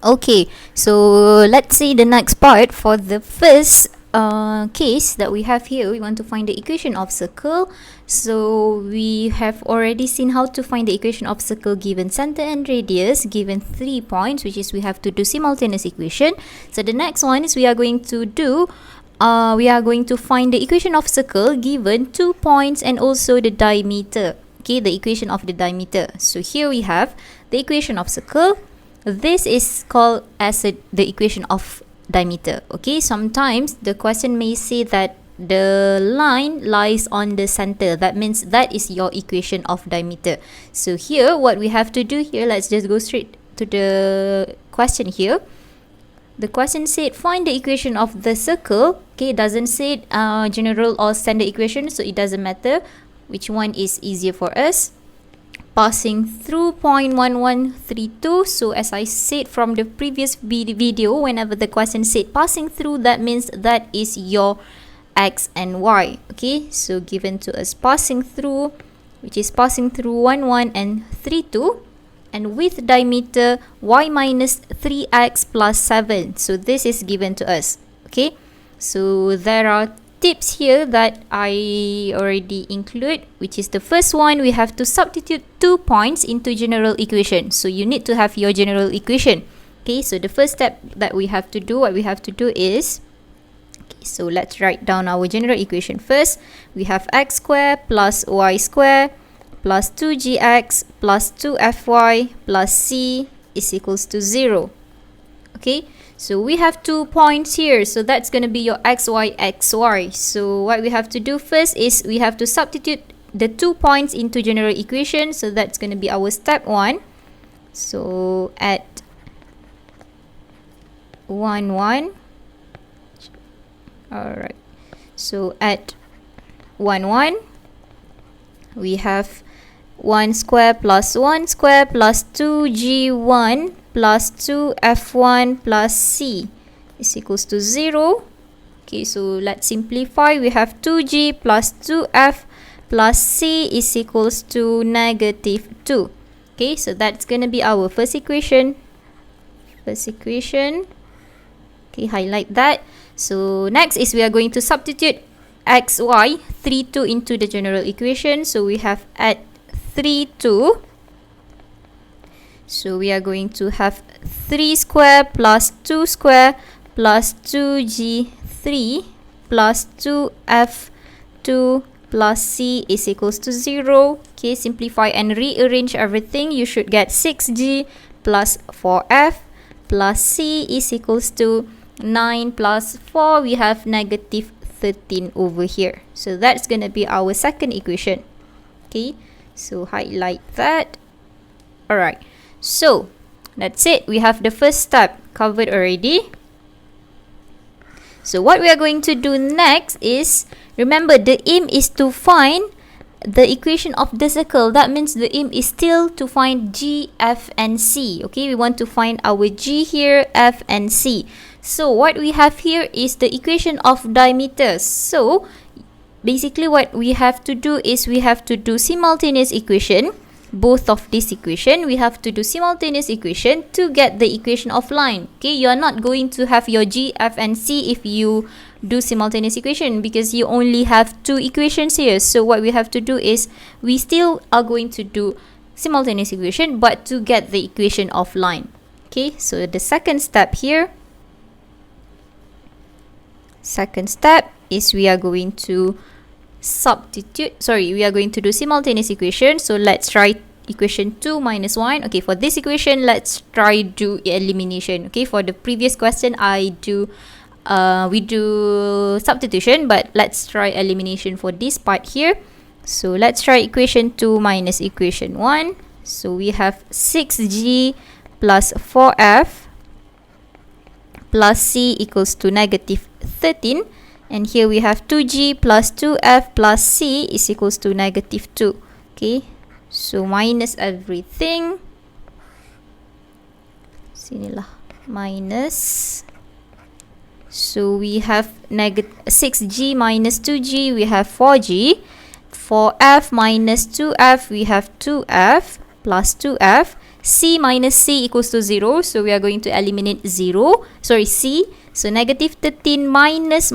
Okay, so let's see the next part. For the first case that we have here, we want to find the equation of circle. So we have already seen how to find the equation of circle given center and radius, given 3 points, which is we have to do simultaneous equation. So the next one is we are going to find the equation of circle given 2 points and also the diameter. Okay, the equation of the diameter. So here we have the equation of circle. This is called as the equation of diameter. Okay, sometimes the question may say that the line lies on the center. That means that is your equation of diameter. So here, what we have to do here, let's just go straight to the question here. The question said find the equation of the circle. Okay, it doesn't say general or standard equation, so it doesn't matter which one is easier for us. Passing through point 1132. So as I said from the previous video, whenever the question said passing through, that means that is your x and y. Okay, so given to us passing through, which is passing through 11 and 32, and with diameter y minus 3x plus 7. So this is given to us. Okay, so there are tips here that I already include, which is the first one, we have to substitute 2 points into general equation. So you need to have your general equation. Okay, so the first step that we have to do, what we have to do is, okay, so let's write down our general equation first. We have x squared plus y squared plus 2gx plus 2fy plus c is equals to 0. Okay, so we have 2 points here, so that's going to be your xy, xy. So what we have to do first is we have to substitute the 2 points into general equation. So that's going to be our step 1. So at 1 1, alright, so at 1 1 we have 1 square plus 1 square plus 2g1 plus 2f1 plus c is equals to 0. Okay, so let's simplify. We have 2g plus 2f plus c is equals to negative 2. Okay, so that's going to be our first equation. Okay, highlight that. So next is we are going to substitute xy 3 2 into the general equation. So we have at 3 2, so we are going to have 3 square plus 2 square plus 2g3 plus 2f2 plus c is equals to 0. Okay, simplify and rearrange everything. You should get 6g plus 4f plus c is equals to 9 plus 4. We have negative 13 over here. So that's going to be our second equation. Okay, so highlight that. Alright, so that's it. We have the first step covered already. So what we are going to do next is, remember the aim is to find the equation of the circle. That means the aim is still to find G, F and C. Okay, we want to find our G here, F and C. So what we have here is the equation of diameter. So basically what we have to do is we have to do simultaneous equation. Both of this equation, we have to do simultaneous equation to get the equation of line. Okay, you are not going to have your G, F and C if you do simultaneous equation, because you only have 2 equations here. So what we have to do is we still are going to do simultaneous equation, but to get the equation of line. Okay, so the second step here, second step is we are going to we are going to do simultaneous equation. So let's try equation 2 minus 1. Okay, for this equation, let's try do elimination. Okay, for the previous question, we do substitution, but let's try elimination for this part here. So let's try equation 2 minus equation 1. So we have 6g plus 4f plus c equals to negative 13. And here we have 2g plus 2f plus c is equals to negative 2. Okay, so minus everything. Sinilah, minus. So we have 6g minus 2g, we have 4g. For f minus 2f, we have 2f plus 2f. C minus C equals to 0. So we are going to eliminate C. So negative 13 minus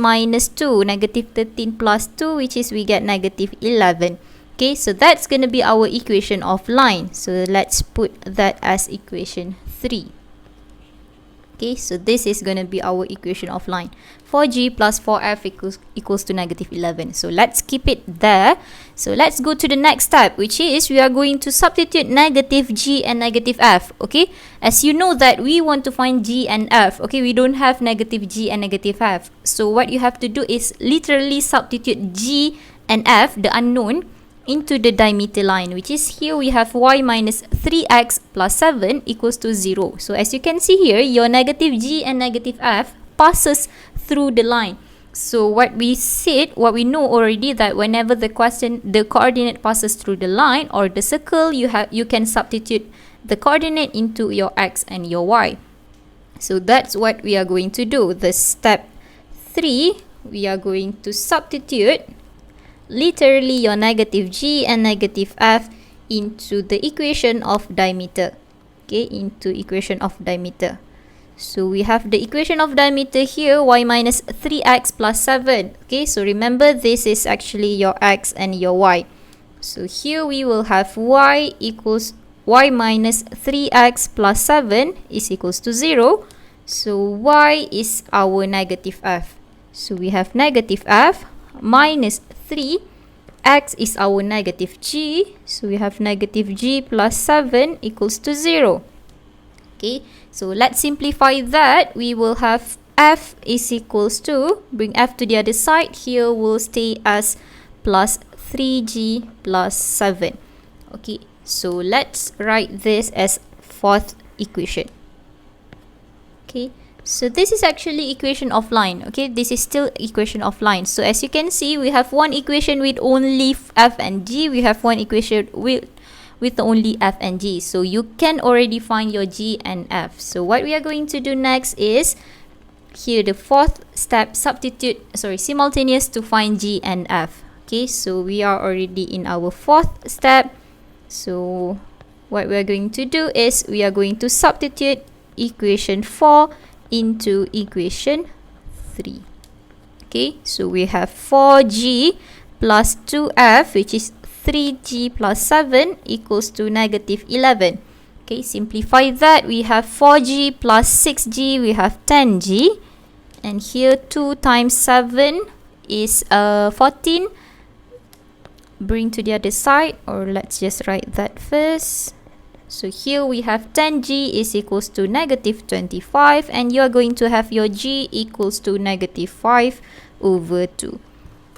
2, negative 13 plus 2, which is we get negative 11. Okay, so that's going to be our equation of line. So let's put that as equation 3. Okay, so this is going to be our equation of line. 4g plus 4f equals to negative 11. So let's keep it there. So let's go to the next step, which is we are going to substitute negative g and negative f. Okay, as you know that we want to find g and f. Okay, we don't have negative g and negative f. So what you have to do is literally substitute g and f, the unknown, into the diameter line, which is here we have y minus 3x plus 7 equals to 0. So as you can see here, your negative g and negative f passes through the line. So what we know already, that whenever the coordinate passes through the line or the circle, you can substitute the coordinate into your x and your y. So that's what we are going to do. The step 3, we are going to substitute literally your negative g and negative f into the equation of diameter. Okay, into equation of diameter. So we have the equation of diameter here, y minus 3x plus 7. Okay, so remember this is actually your x and your y. So here we will have y minus 3x plus 7 is equals to 0. So y is our negative f. So we have negative f minus 3, x is our negative g, so we have negative g plus 7 equals to 0. Okay, so let's simplify that. We will have f is equals to, bring f to the other side, here will stay as plus 3g plus 7. Okay, so let's write this as fourth equation. Okay, so this is actually equation of line. Okay, this is still equation of line. So as you can see, we have one equation with only f and g. We have one equation with only f and g. So you can already find your g and f. So what we are going to do next is, here the fourth step, simultaneous to find g and f. Okay, so we are already in our fourth step. So what we are going to do is, we are going to substitute equation 4 into equation 3. Okay, so we have 4g plus 2f, which is 3g plus 7 equals to negative 11. Okay, simplify that. We have 4g plus 6g, we have 10g. And here 2 times 7 is 14. Bring to the other side, or let's just write that first. So here we have 10g is equals to negative 25, and you are going to have your g equals to negative 5 over 2.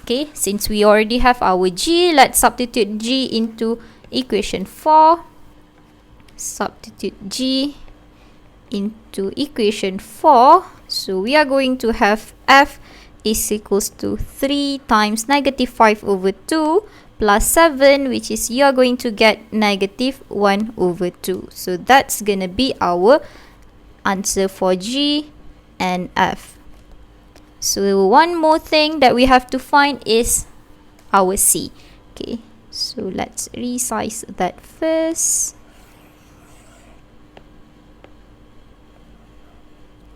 Okay, since we already have our g, let's substitute g into equation 4. Substitute g into equation 4. So we are going to have f is equals to 3 times negative 5 over 2 plus 7, which is you are going to get negative 1 over 2. So that's going to be our answer for G and F. So one more thing that we have to find is our C. Okay, so let's resize that first.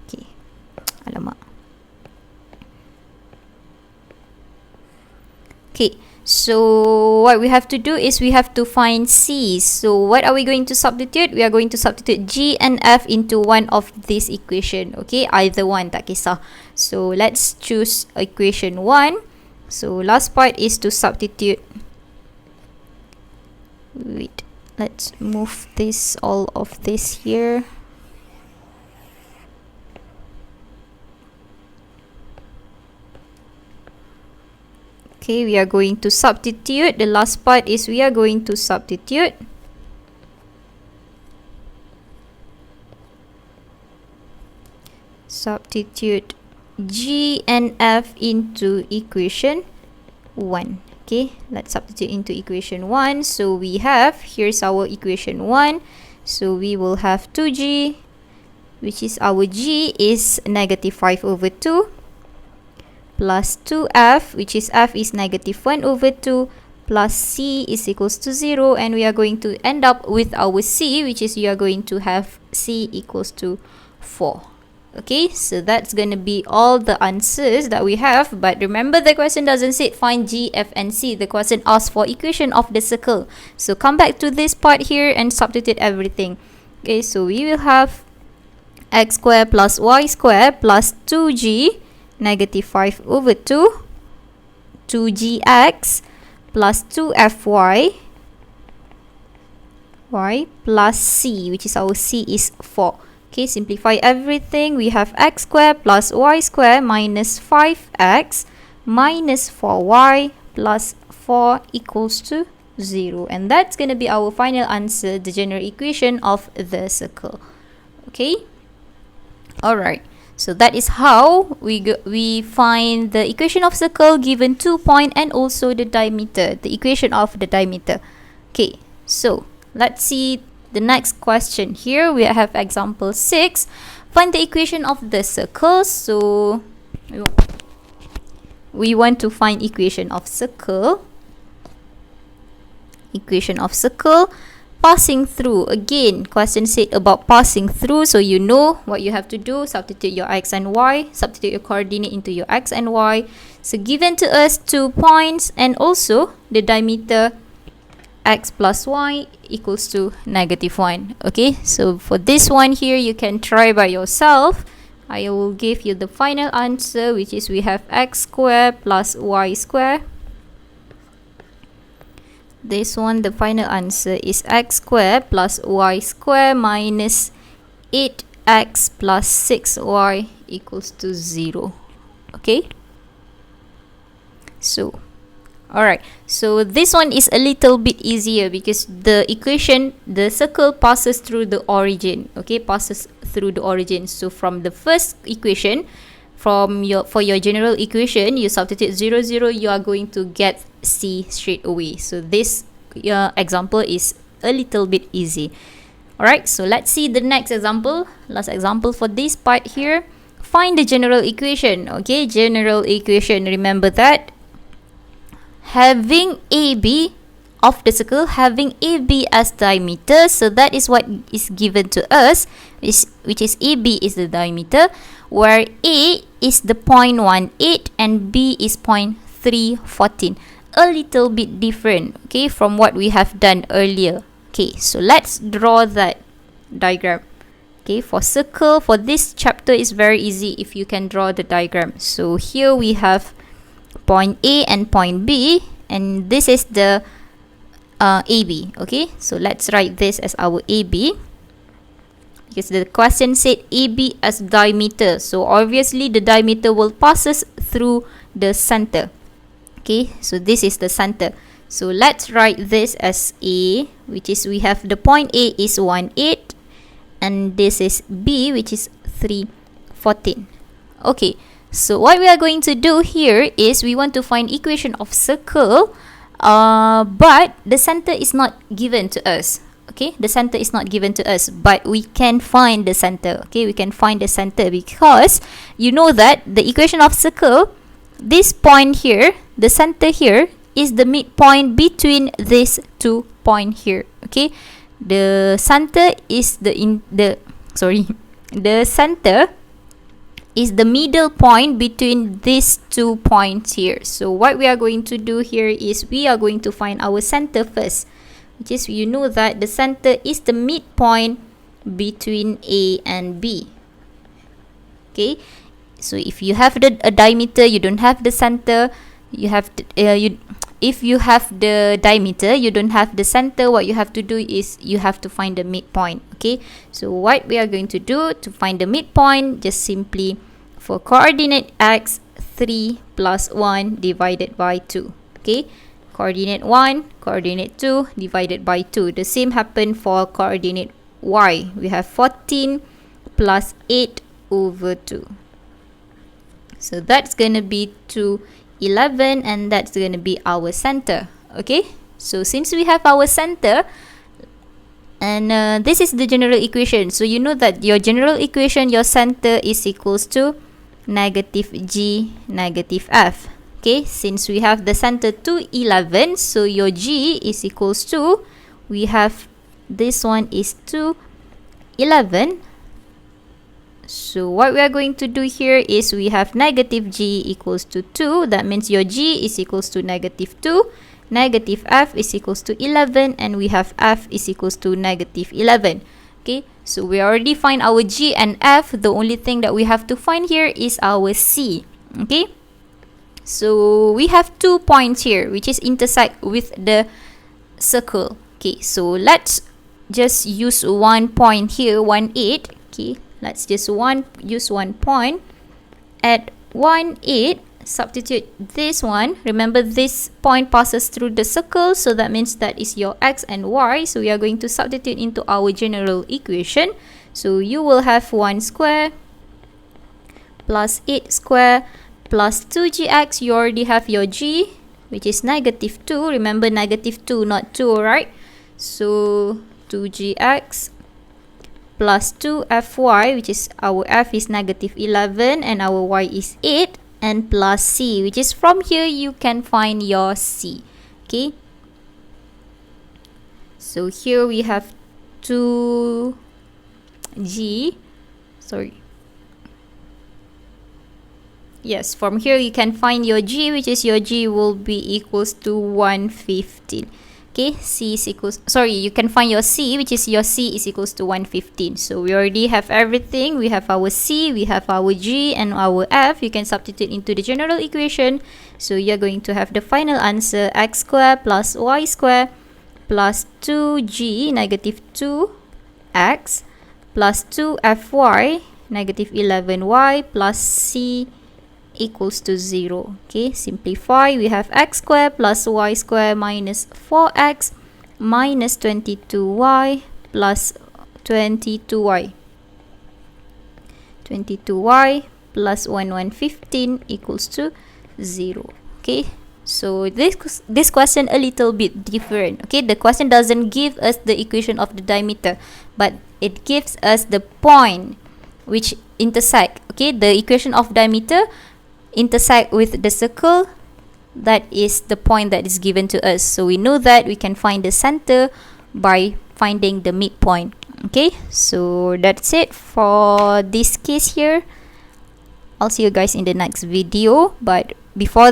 Okay, alamak. Okay, so what we have to do is we have to find C. So what are we going to substitute? We are going to substitute G and F into one of this equation. Okay, either one, tak kisah. So let's choose equation 1. So last part is to substitute. Wait, let's move this, all of this here. Okay, we are going to substitute. The last part is we are going to substitute. Substitute G and F into equation 1. Okay, let's substitute into equation 1. So we have, here's our equation 1. So we will have 2G, which is our G is negative 5 over 2. Plus 2f, which is f is negative 1 over 2, plus c is equals to 0, and we are going to end up with our c, which is you are going to have c equals to 4. Okay, so that's going to be all the answers that we have. But remember, the question doesn't say find G, F, and C. The question asks for equation of the circle. So come back to this part here and substitute everything. Okay, so we will have x squared plus y squared plus 2g negative 5 over 2, 2gx plus 2fy plus c, which is our c is 4. Okay, simplify everything. We have x squared plus y squared minus 5x minus 4y plus 4 equals to 0. And that's going to be our final answer, the general equation of the circle. Okay. Alright. So that is how we find the equation of circle given 2 point and also the diameter, the equation of the diameter. Okay. So let's see the next question. Here we have example 6. Find the equation of the circle. So we want to find equation of circle. Equation of circle passing through. Again, question said about passing through, so you know what you have to do. Substitute your x and y, substitute your coordinate into your x and y. So given to us 2 points and also the diameter x plus y equals to negative 1. Okay, so for this one here, you can try by yourself. I will give you the final answer, which is we have x squared plus y squared. This one, the final answer is x squared plus y squared minus 8x plus 6y equals to 0. Okay, so alright, so this one is a little bit easier because the equation, the circle passes through the origin. Okay, passes through the origin. So from the first equation, for your general equation, you substitute 0, 0, you are going to get c straight away. So this example is a little bit easy. Alright, so let's see the next example. Last example for this part here. Find the general equation. Okay, general equation. Remember that having AB of the circle, having AB as diameter, so that is what is given to us, which is AB is the diameter, where A is the 0.18 and B is 0.314. A little bit different, okay, from what we have done earlier. Okay, so let's draw that diagram. Okay, for circle, for this chapter is very easy if you can draw the diagram. So here we have point A and point B, and this is the AB. Okay, so let's write this as our AB, because the question said AB as diameter, so obviously the diameter will passes through the center. Okay, so this is the center. So let's write this as A, which is we have the point A is 18, and this is B, which is 314. Okay, so what we are going to do here is we want to find equation of circle, but the center is not given to us. Okay, the center is not given to us, but we can find the center. Okay, we can find the center because you know that the equation of circle, this point here, the center here, is the midpoint between these 2 points here. Okay, the center is the center is the middle point between these 2 points here. So what we are going to do here is we are going to find our center first, which is, you know that the center is the midpoint between A and B. Okay, so if you have a diameter, you don't have the center. You have to, if you have the diameter, you don't have the center. What you have to do is you have to find the midpoint. Okay, so what we are going to do to find the midpoint, just simply for coordinate x, 3 plus 1 divided by 2. Okay, coordinate 1, coordinate 2 divided by 2. The same happened for coordinate y. We have 14 plus 8 over 2. So that's going to be 211, and that's going to be our center. Okay, so since we have our center, and this is the general equation, so you know that your general equation, your center is equals to negative g negative f. Okay, since we have the center to 11, so your G is equals to, we have this one is to 11. So what we are going to do here is we have negative G equals to 2. That means your G is equals to negative 2. Negative F is equals to 11. And we have F is equals to negative 11. Okay, so we already find our G and F. The only thing that we have to find here is our C. Okay, so we have 2 points here which is intersect with the circle. Okay, so let's just use one point here, 1, 8. Okay, let's just use one point at 1, 8. Substitute this one. Remember, this point passes through the circle, so that means that is your X and Y. So we are going to substitute into our general equation. So you will have 1 square plus 8 square plus 2gx. You already have your G, which is negative 2. Remember, negative 2, not 2, alright? So 2gx plus 2fy, which is our f is negative 11 and our y is 8, and plus c, which is from here you can find your c. Okay, so here we have 2g, yes, from here you can find your G, which is your G will be equals to 115. Okay, C is equals, you can find your C, which is your C is equals to 115. So we already have everything. We have our C, we have our G, and our F. You can substitute into the general equation. So you're going to have the final answer, x squared plus y squared plus 2g negative 2x plus 2fy negative 11y plus c equals to 0. Okay, simplify. We have x squared plus y squared minus 4x minus 22y plus 22y. 22y plus 115 equals to 0. Okay, so this question a little bit different. Okay, the question doesn't give us the equation of the diameter, but it gives us the point which intersect. Okay, the equation of diameter intersect with the circle, that is the point that is given to us. So we know that we can find the center by finding the midpoint. Okay, so that's it for this case here. I'll see you guys in the next video, but before